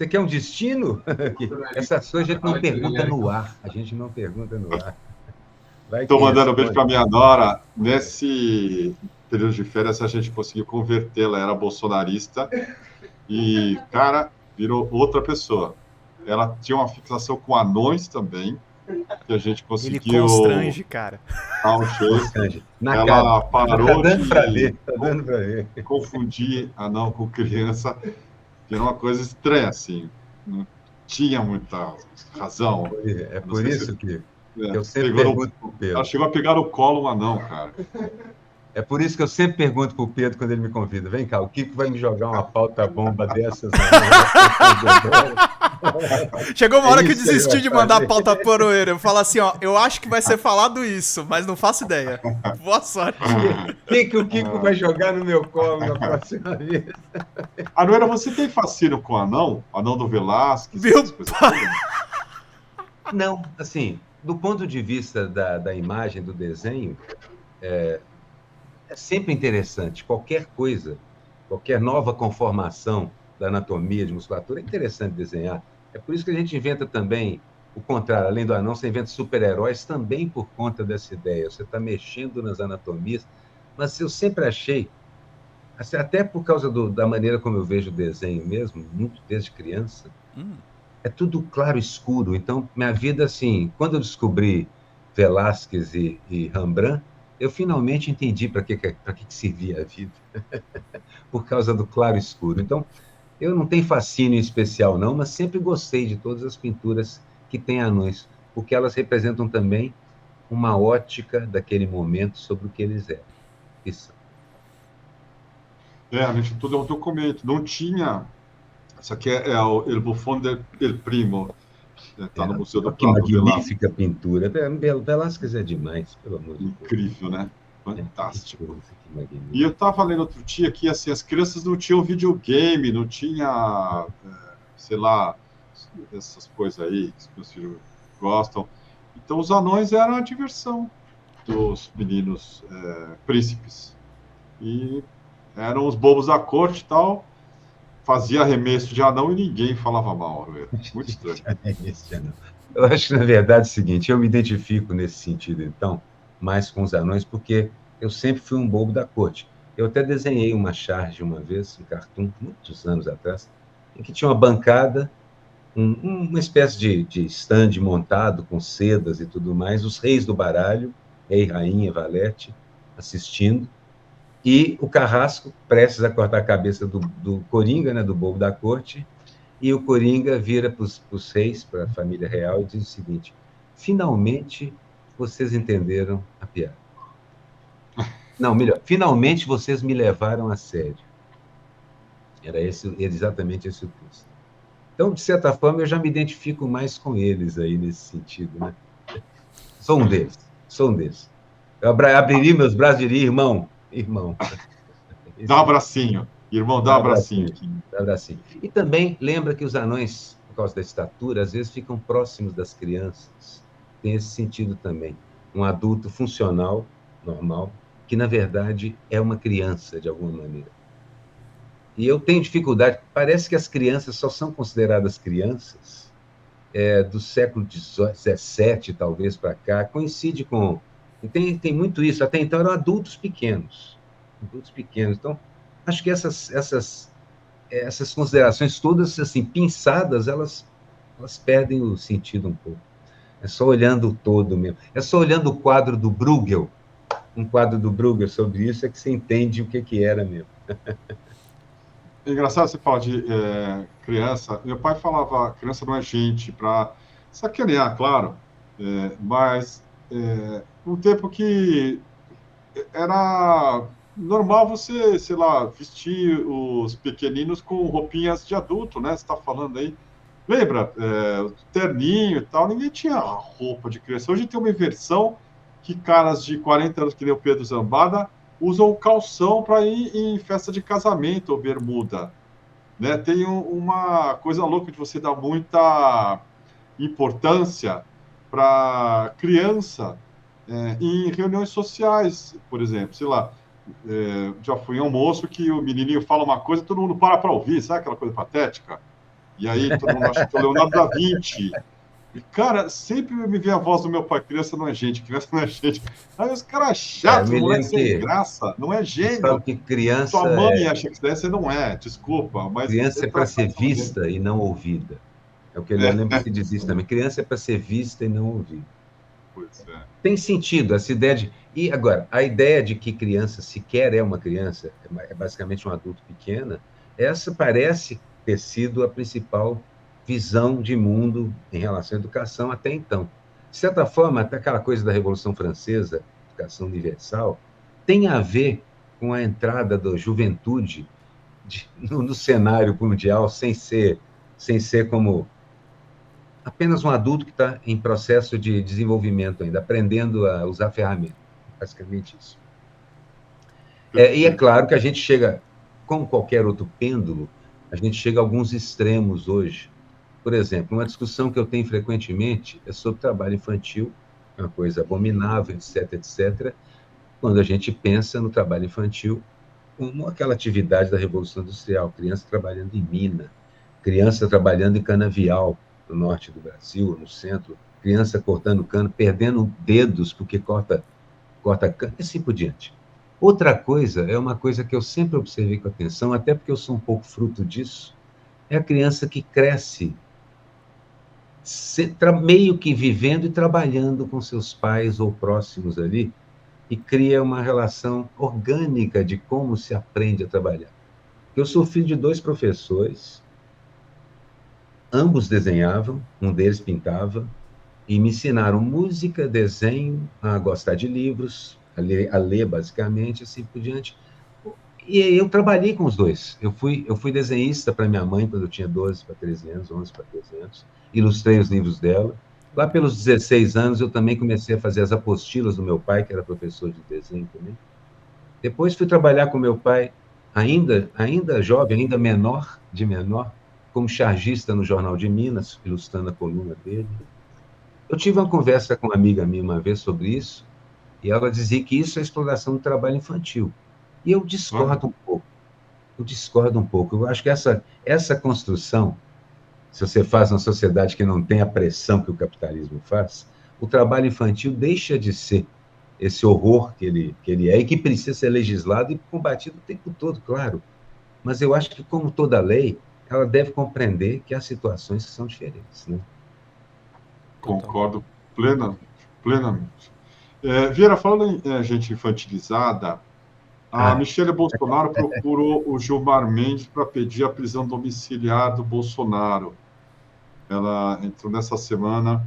Você quer um destino? Essas coisas a gente não pergunta no ar. A gente não pergunta no ar. Estou mandando um beijo para minha nora. Nesse período de férias, a gente conseguiu convertê-la. Era bolsonarista e, cara, virou outra pessoa. Ela tinha uma fixação com anões também, que a gente conseguiu... Ele constrange, cara. Dar um jeito. cara. Ela parou tá dando pra ver, tá dando pra ver. Confundir anão com criança, que era uma coisa estranha, assim. Não tinha muita razão. É por isso que eu sempre pegou pergunto pro Pedro. Ela chegou a pegar no colo um anão, cara. É por isso que eu sempre pergunto pro Pedro quando ele me convida. Vem cá, o Kiko vai me jogar uma pauta-bomba dessas? Chegou uma hora que eu desisti de mandar a pauta para ele. Eu falo assim, ó, eu acho que vai ser falado isso, mas não faço ideia. Boa sorte. Quem que o Kiko vai jogar no meu colo na próxima vez? Aroeira, você tem fascínio com anão? Anão do Velázquez? Meu pai! Não, assim, do ponto de vista da imagem, do desenho, é sempre interessante. Qualquer coisa, qualquer nova conformação da anatomia de musculatura é interessante desenhar. É por isso que a gente inventa também o contrário. Além do anão, você inventa super-heróis também por conta dessa ideia. Você está mexendo nas anatomias. Mas eu sempre achei, assim, até por causa da maneira como eu vejo o desenho mesmo, muito desde criança, é tudo claro e escuro. Então, minha vida, assim, quando eu descobri Velázquez e Rembrandt, eu finalmente entendi para que servia a vida. Por causa do claro e escuro. Então, eu não tenho fascínio especial, não, mas sempre gostei de todas as pinturas que têm anões, porque elas representam também uma ótica daquele momento sobre o que eles eram. Isso. A gente tudo é um documento. Não tinha... Isso aqui é o El Buffon del Primo. Está no Museu do Prado. Que magnífica pintura. Velázquez é demais, pelo amor de Deus. Incrível, né? Fantástico. E eu estava lendo outro dia que assim, as crianças não tinham videogame, não tinha, sei lá, essas coisas aí que os meus filhos gostam. Então, os anões eram a diversão dos meninos príncipes. E eram os bobos da corte e tal. Fazia arremesso de anão e ninguém falava mal. Muito estranho. Eu acho que, na verdade, é o seguinte, eu me identifico nesse sentido, então, mais com os anões, porque eu sempre fui um bobo da corte. Eu até desenhei uma charge uma vez, um cartoon, muitos anos atrás, em que tinha uma bancada, uma espécie de stand montado com sedas e tudo mais, os reis do baralho, rei, rainha, valete, assistindo, e o carrasco, prestes a cortar a cabeça do Coringa, né, do bobo da corte, e o Coringa vira para os reis, para a família real, e diz o seguinte: finalmente vocês entenderam a piada. Não, melhor, finalmente vocês me levaram a sério. Era exatamente esse o texto. Então, de certa forma, eu já me identifico mais com eles aí nesse sentido, né? Sou um deles. Eu abriria meus braços e diria, irmão. Dá um abracinho. Irmão, dá um abracinho. Dá um abracinho. E também lembra que os anões, por causa da estatura, às vezes ficam próximos das crianças. Tem esse sentido também. Um adulto funcional, normal, que, na verdade, é uma criança, de alguma maneira. E eu tenho dificuldade, parece que as crianças só são consideradas crianças do século XVII, talvez, para cá, coincide com... Tem muito isso, até então eram adultos pequenos. Então, acho que essas considerações todas, assim, pinçadas, elas perdem o sentido um pouco. É só olhando o todo mesmo. É só olhando o quadro do Bruegel, um quadro do Bruegel sobre isso, é que você entende o que era mesmo. É engraçado você falar de criança. Meu pai falava, criança não é gente, para sacanear, claro, mas um tempo que era normal você, sei lá, vestir os pequeninos com roupinhas de adulto, né? Você está falando aí. Lembra? Terninho e tal, ninguém tinha roupa de criança. Hoje tem uma inversão que caras de 40 anos, que nem o Pedro Zambada, usam calção para ir em festa de casamento ou bermuda. Né? Tem uma coisa louca de você dar muita importância para criança em reuniões sociais, por exemplo. Sei lá, já fui em almoço que o menininho fala uma coisa, todo mundo para ouvir, sabe aquela coisa patética? E aí todo mundo acha que é o Leonardo da Vinci. E, cara, sempre me vem a voz do meu pai, criança não é gente, criança não é gente. Aí os caras Eu chatos, me moleque lembro sem que graça, não é eles falam gênio. que Tua mãe acha que você não é, desculpa, mas criança ele é para tá ser sabendo. vista e não ouvida. É o que eu lembro que diz isso também. Criança é para ser vista e não ouvida. Pois é. Tem sentido essa ideia de. E agora, a ideia de que criança sequer é uma criança, é basicamente um adulto pequena, essa parece ter sido a principal visão de mundo em relação à educação até então. De certa forma, até aquela coisa da Revolução Francesa, educação universal, tem a ver com a entrada da juventude no cenário mundial sem ser como apenas um adulto que está em processo de desenvolvimento ainda, aprendendo a usar ferramentas. Basicamente isso. E é Perfeito. claro que a gente chega, como qualquer outro pêndulo, a gente chega a alguns extremos hoje. Por exemplo, uma discussão que eu tenho frequentemente é sobre trabalho infantil, uma coisa abominável, etc., etc., quando a gente pensa no trabalho infantil como aquela atividade da Revolução Industrial, criança trabalhando em mina, criança trabalhando em canavial no norte do Brasil, no centro, criança cortando cana, perdendo dedos porque corta cana, e assim por diante. Outra coisa, é uma coisa que eu sempre observei com atenção, até porque eu sou um pouco fruto disso, é a criança que cresce meio que vivendo e trabalhando com seus pais ou próximos ali, e cria uma relação orgânica de como se aprende a trabalhar. Eu sou filho de dois professores, ambos desenhavam, um deles pintava, e me ensinaram música, desenho, a gostar de livros, a ler basicamente, assim por diante. E eu trabalhei com os dois. Eu fui desenhista para minha mãe quando eu tinha 12 para 13 anos, 11 para 13 anos. Ilustrei os livros dela. Lá pelos 16 anos, eu também comecei a fazer as apostilas do meu pai, que era professor de desenho também. Depois fui trabalhar com meu pai, ainda jovem, ainda menor, de menor, como chargista no Jornal de Minas, ilustrando a coluna dele. Eu tive uma conversa com uma amiga minha uma vez sobre isso, e ela dizia que isso é exploração do trabalho infantil. E eu Claro. discordo um pouco. Eu discordo um pouco. Eu acho que essa construção, se você faz uma sociedade que não tem a pressão que o capitalismo faz, o trabalho infantil deixa de ser esse horror que ele é e que precisa ser legislado e combatido o tempo todo, claro. Mas eu acho que, como toda lei, ela deve compreender que há situações que são diferentes, né? Totalmente. Concordo plenamente, plenamente. Vieira, falando em gente infantilizada, a Ah, Michele Bolsonaro procurou o Gilmar Mendes para pedir a prisão domiciliar do Bolsonaro. Ela entrou nessa semana